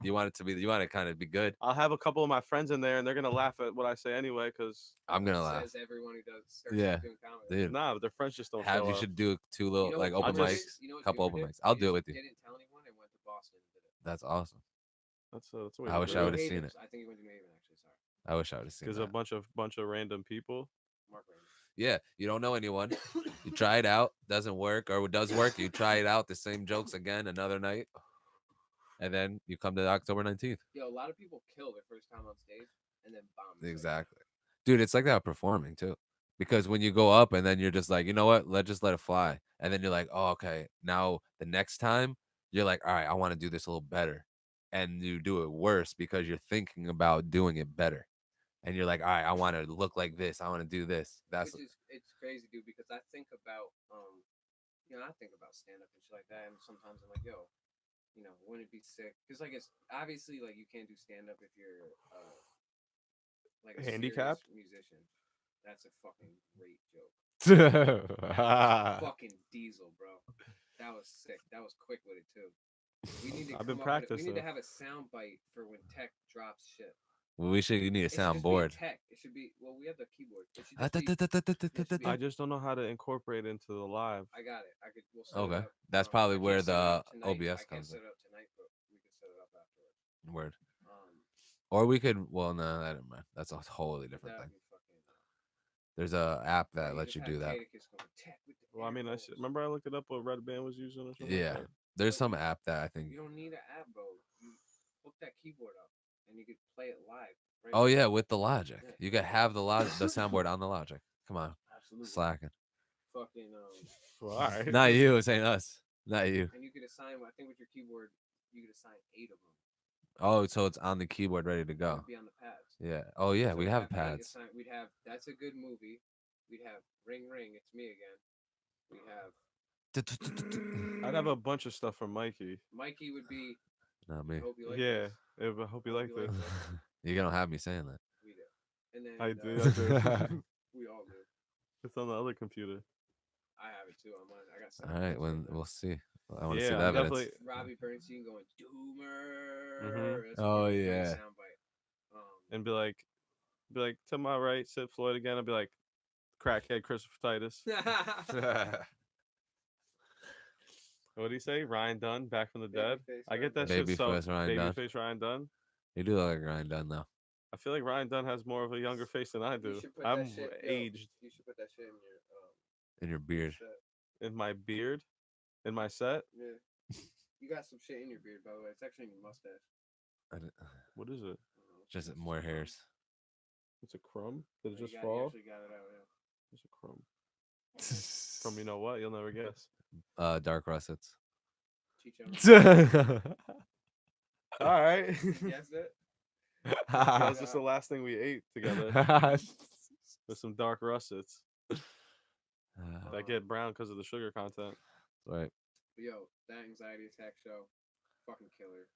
You want it to be. You want it kind of be good. I'll have a couple of my friends in there, and they're gonna laugh at what I say anyway. Cause I'm gonna laugh. Says everyone who starts Yeah, doing comedy. dude. nah, but their friends just don't Have show you up. should do two little You know like what open I'll mics, just- You know what couple Cooper open did? mics. I'll He do it just with you. Didn't tell anyone and went to Boston and did it. That's awesome. That's the way I to wish do I it. would've seen it. I think he went to New Haven actually. Sorry, I wish I would have seen Because that. a bunch of random people. Mark Raymond. Yeah, you don't know anyone. You try it out, doesn't work, or it does work. You try it out, the same jokes again another night, and then you come to October 19th. Yo, a lot of people kill their first time on stage and then bomb. the second Exactly, dude. It's like that performing too, because when you go up and then you're just like, you know what? Let's let it fly, and then you're like, oh, okay. Now the next time you're like, all right, I want to do this a little better, and you do it worse because you're thinking about doing it better, and you're like, all right, I want to look like this. I want to do this. That's Which is it's crazy, dude, because I think about I think about stand up and shit like that, and sometimes I'm like, yo, wouldn't it be sick? Because like it's obviously like you can't do stand up if you're like a Handicapped serious musician. That's a fucking great joke. Ah. Fucking Diesel, bro. That was sick. That was quick with it too. We need to I've been come up with practicing. we need to have a sound bite for when Tech drops shit. Well, you need a It should just be soundboard. Tech. It should be we have the keyboard. It should just be, I just don't know how to incorporate into the live. I got it. We'll set it Okay, up. that's I probably can't where set it up the tonight. OBS I can't comes set in. it up tonight, but we can set it up afterwards. Word. Um, Or we could. Well, no, that never mind. That's a totally different that'd thing. be fucking. There's a app that you lets just you have do that. Jadakiss going, "Tech with the Well, I mean, air remember I looked it up what Red Band was using or something. Yeah, Like that? there's some app that I think. You don't need an app, bro. You hook that keyboard up and you could play it live. Right Oh there. yeah, with the Logic, Yeah. you could have the soundboard on the Logic. Come on, Absolutely. slacking. Fucking Well, all right. Not you, it's ain't us. Not you. and you could assign. I think with your keyboard, you could assign 8 of them. Oh, so it's on the keyboard, ready to go. It'd be on the pads. Yeah. Oh yeah, So we we'd have 8 pads. we'd have That's a Good Movie. We'd have Ring Ring, It's Me Again. We have I'd have a bunch of stuff from Mikey. Mikey would be. Not me. Hope you like Yeah, this. I hope you like this. You're gonna have me saying that. We do. And then I do. I do. we all do. It's on the other computer. I have it too on mine. I got All something. right, when we'll see. I want to Yeah, see the I'm evidence. definitely- Robbie Bernstein going Doomer. Mhm. That's a Oh, great yeah. soundbite. And be like, to my right, sit Floyd again. I'd be like, crackhead Christopher Titus. What do you say? Ryan Dunn, back from the dead. Babyface I get that Ryan shit. So Babyface Ryan Dunn. Babyface Ryan Dunn. You do look like Ryan Dunn though. I feel like Ryan Dunn has more of a younger face than I You do. should put I'm that shit, aged You should put that shit In your beard. set. in my beard, in my set. Yeah. You got some shit in your beard, by the way. It's actually in your mustache. What is it? I don't know. Just more hairs. It's a crumb. Did it You just You fall? actually got it out, yeah. It's a crumb. From you know what? You'll never guess. Dark russets. Chicho. All right. You guessed it? That was just the last thing we ate together. With some dark russets that get brown because of the sugar content. Right. But yo, that anxiety attack show, fucking killer.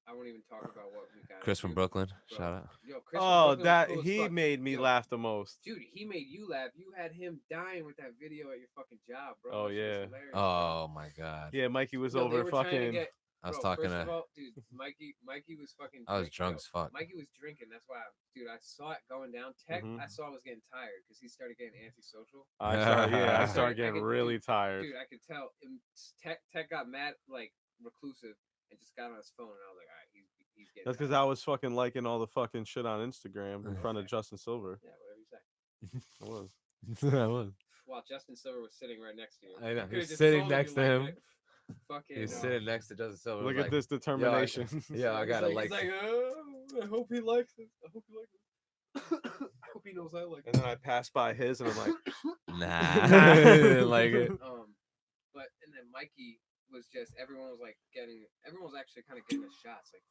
I won't even talk about what we got. Chris from into. Brooklyn. Bro, Shout out. Yo, Chris from Oh, Brooklyn was that cool as he fuck. made me Yo, laugh the most. Dude, he made you laugh. You had him dying with that video at your fucking job, bro. Oh, That shit was yeah. hilarious, bro. Oh my god. Yeah, Mikey was Yo, they over were trying to fucking. get- I was Bro, talking first of to. all, dude, Mikey was fucking. I was drunk drunk, as fuck. Mikey was drinking. That's why, dude. I saw it going down. Tech, Mhm. I saw was getting tired because he started getting antisocial. I started getting really tired. Dude, I could tell. Tech got mad, like reclusive, and just got on his phone. And I was like, all right, he's getting. That's because I was fucking liking all the fucking shit on Instagram in front of Justin Silver. Yeah, whatever you say. I was. I was. While Justin Silver was sitting right next to you. I know, You he was could've just sitting told him next you to liked him. it. Fucking. He's sitting next to Justin Silver. Look was at this determination. Yeah, I He's gotta like. like. He's like, I hope he likes it. I hope he likes it. I hope he knows I like And it. then I passed by his, and I'm like, Nah, I didn't like it. But and then Mikey was just everyone was actually kind of getting us shots. Like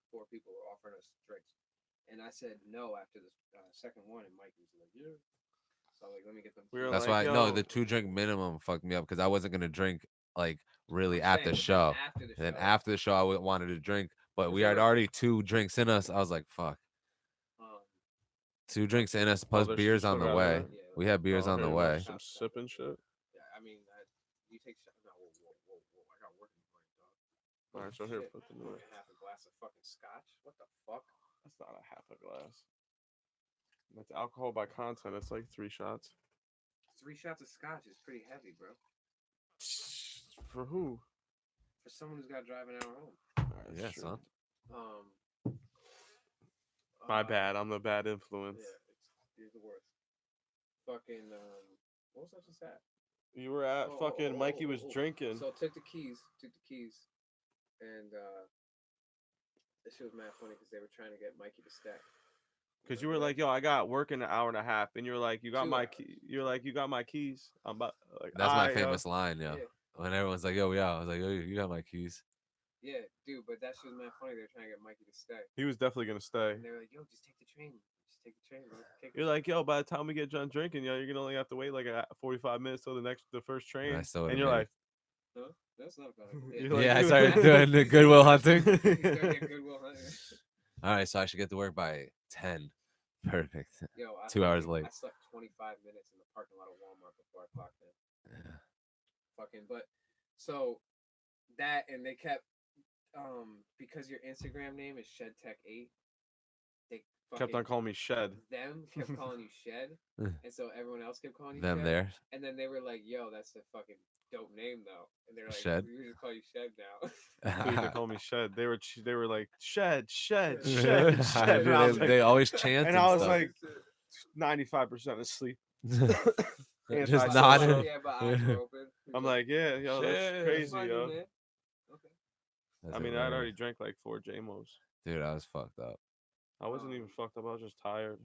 four people were offering us drinks, and I said no after the second one, and Mike was like, yeah. So like, let me get them. That's why the 2-drink minimum fucked me up because I wasn't gonna drink like really at the show. And then after the show, I wanted to drink, but we had already 2 drinks in us. I was like, fuck. 2 drinks in us plus beers on the way. We had beers on the way. Some sipping shit. Yeah, I mean, you take shots. No, whoa! I got work in the morning, dog. All right, so here, put the noise. Half a glass of fucking scotch. What the fuck? That's not a half a glass. That's alcohol by content. It's like 3 shots. 3 shots of scotch is pretty heavy, bro. For who? For someone who's got to drive an hour home. Right, yeah, true. son. My bad. I'm the bad influence. Yeah, you're the worst. Fucking. What was I just at? You were at fucking Mikey was drinking. So took the keys, and this shit was mad funny because they were trying to get Mikey to stay. Because you were like, yo, I got work in an hour and a half, and you're like, you got my key. You're like, you got my keys. I'm about. Like, that's my famous line, yo. Yeah. When everyone's like, yo, yeah, I was like, yo, you got my keys. Yeah, dude, but that shit was mad funny. They were trying to get Mikey to stay. He was definitely gonna stay. And they were like, yo, just take the train. Bro. You're like, yo, by the time we get done drinking, yo, you're gonna only have to wait like 45 minutes till the first train. And you're like, no, that's not bad. Yeah, I started doing the Goodwill hunting. All right, so I should get to work by 10. Perfect. Yo, 2 hours late. I slept 25 minutes in the parking lot of Walmart before I clocked in. Yeah. Fucking, but so that, and they kept because your Instagram name is ShedTech8. They kept on calling me Shed. Them kept calling you Shed, and so everyone else kept calling you them Shed. There. And then they were like, "Yo, that's a fucking dope name, though." And they're like, Shed. "We just call you Shed now." Dude, they call me Shed. They were like Shed. They always chant. And I was like 95% asleep. Just nodding. Yeah, but eyes were open. I'm like, yeah, yo, that's crazy, yo. Okay. I mean, I'd already drank like 4 JMOs. Dude, I was fucked up. I wasn't even fucked up. I was just tired.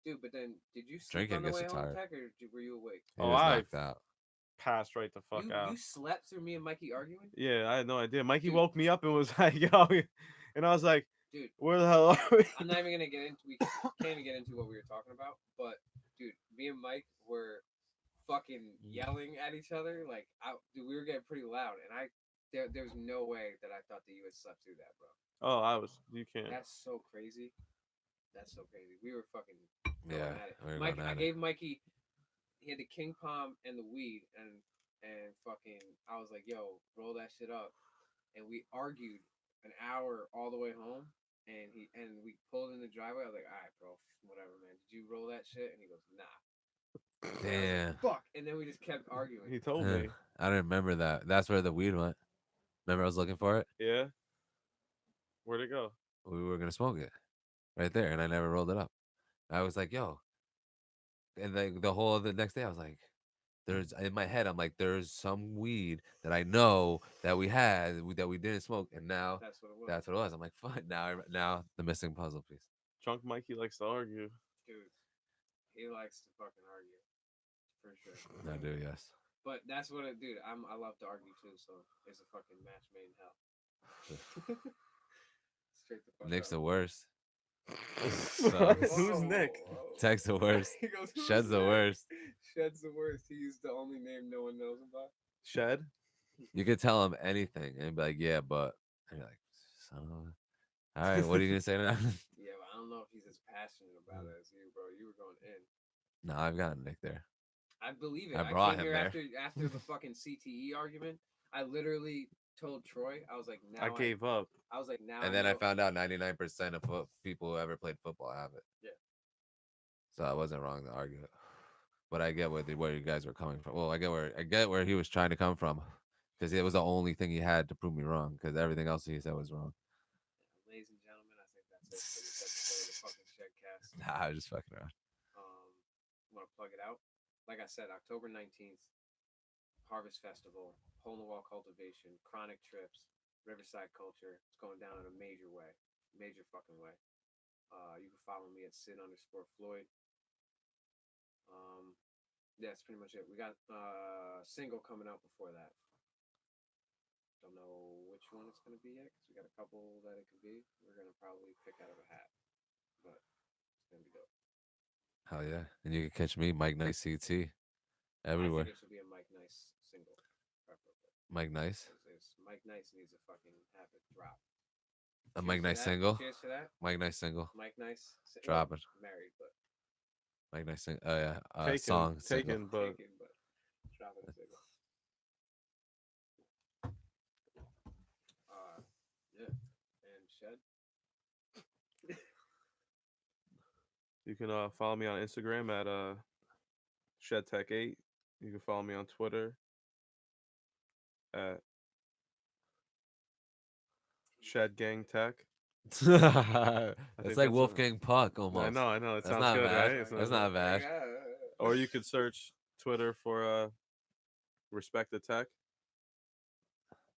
Dude, but then did you sleep Drinking on the gets way you home, tired. Tech, or were you awake? I knocked out. Passed right the fuck out. You slept through me and Mikey arguing? Yeah, I had no idea. Mikey woke me up and was like, yo, and I was like, dude, where the hell are we? I'm not even gonna get into. We can't even get into what we were talking about. But dude, me and Mike were fucking yelling at each other. Like, dude, we were getting pretty loud, and there was no way that I thought that you had slept through that, bro. Oh, I was. You can't. That's so crazy. That's so crazy. We were fucking yeah. Mike, I gave Mikey. He had the king palm and the weed, and fucking. I was like, yo, roll that shit up, and we argued an hour all the way home. And we pulled in the driveway. I was like, all right, bro, whatever, man. Did you roll that shit? And he goes, nah. Damn. Fuck. And then we just kept arguing. He told me. I don't remember that. That's where the weed went. Remember I was looking for it? Yeah. Where'd it go? We were going to smoke it right there, and I never rolled it up. I was like, yo. And the next day, I was like, in my head, I'm like, there's some weed that I know that we had that we didn't smoke, and now that's what it was. I'm like, fuck. Now the missing puzzle piece. Drunk Mikey likes to argue. Dude, he likes to fucking argue. For sure. I do, yes. But that's what dude, I love to argue too, so it's a fucking match made in hell. Straight the fuck Nick's up. the worst. Who's Nick? Tech's the worst. He goes, Shed's the worst. Shed's the worst. He's the only name no one knows about. Shed? You could tell him anything and be like, yeah, but and you're like, son of a... All right, what are you gonna say now? Yeah, but I don't know if he's as passionate about it as you, bro. You were going in. No, I've got Nick there. I believe it. I brought him here there. after the fucking CTE argument. I literally told Troy, I was like, now I gave up. I was like, now. And then I found out 99% of people who ever played football have it. Yeah. So I wasn't wrong to argue it. But I get where you guys were coming from. Well, I get where he was trying to come from, because it was the only thing he had to prove me wrong. Because everything else he said was wrong. Ladies and gentlemen, I think that's it for this episode of the fucking ShedCast. Nah, I was just fucking around. Want to plug it out? Like I said, October 19th, Harvest Festival, hole in the wall cultivation, chronic trips, Riverside culture. It's going down in a major fucking way. You can follow me at Sid_Floyd. Yeah, that's pretty much it. We got a single coming out before that. Don't know which one it's gonna be yet because we got a couple that it could be. We're gonna probably pick out of a hat, but it's gonna be dope. Hell yeah. And you can catch me, Mike Nice CT, I everywhere. think it should be a Mike Nice single, preferably. Mike Nice. Mike Nice needs to fucking have it drop. A Cheers Mike to Nice that. single. Cheers to that. Mike Nice single. Mike Nice. Drop well, it. Married, but Mike Nice single. Oh yeah. Taken, Song single. taken, but taken, but dropping a single. Yeah. And Shed. you can follow me on Instagram at ShedTech8. You can follow me on Twitter at ShedGangTech. It's like Wolfgang Puck almost. I know. It That's sounds not good, bad. right? That's not bad. Or you could search Twitter for Respect the Tech.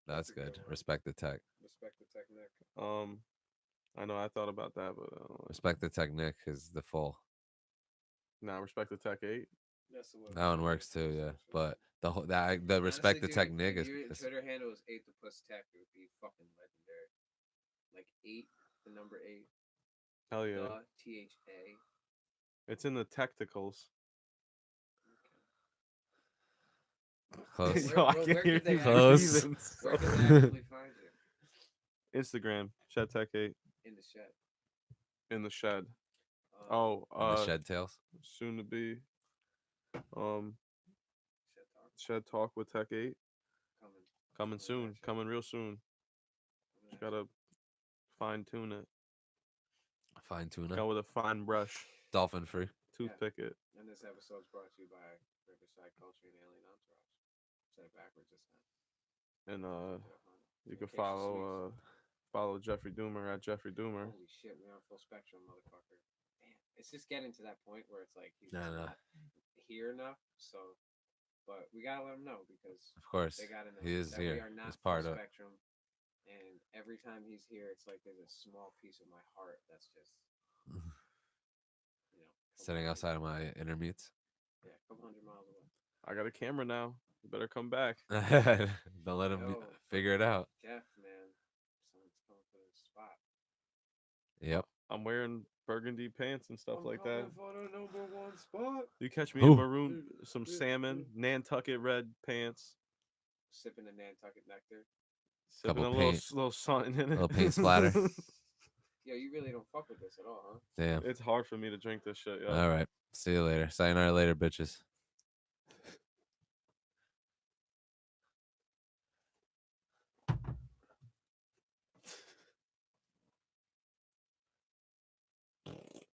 That's good. Respect the tech. Respect the technique. I know I thought about that, but Respect the technique is the full. nah, Respect the Tech 8. That's the one. That one works too, yeah. But the whole the respect the Honestly, dude, technique if is, your Twitter handle is 8thepustech, it would be fucking legendary. Like 8, the number 8. Hell yeah. The THA. It's in the Techticals. close. Yo, I Where can't could hear they you Close. breathing, Where can so- they actually find you? Instagram, ShedTech8 In the shed. in the shed. Um, And the shed tails. soon to be Shed talk. Shed Talk with Tech 8 coming at soon, you. coming real soon. Coming Just at you. gotta fine tune it. Fine tuna. Go with a fine brush, Dolphin free. toothpick it. And this episode's brought to you by Riverside Culture and Alien Entourage. Said it backwards this time. And you can Acacia follow Jeffrey Doomer at Jeffrey Doomer. Holy shit, we're on full spectrum, motherfucker. Damn, it's just getting to that point where it's like he's Nah, nah. not here enough. So, but we gotta let him know because Of course. they gotta know He is that we here. are not He's part full of it. spectrum. And every time he's here, it's like there's a small piece of my heart that's just, you know, Sitting outside of my inner meats. Yeah, a couple 100 miles away. I got a camera now. You better come back. Don't let him Yo, figure it out. Jeff, man, someone's coming for the spot. Yep. I'm wearing burgundy pants and stuff like that. For the number 1 spot. You catch me Ooh. in maroon, some salmon, Nantucket red pants, Sipping the Nantucket nectar. sipping Couple a little, paint- little sun in it. little paint splatter. Yo, you really don't fuck with this at all, huh? Damn. It's hard for me to drink this shit, yo. All right. See you later. Sayonara later, bitches.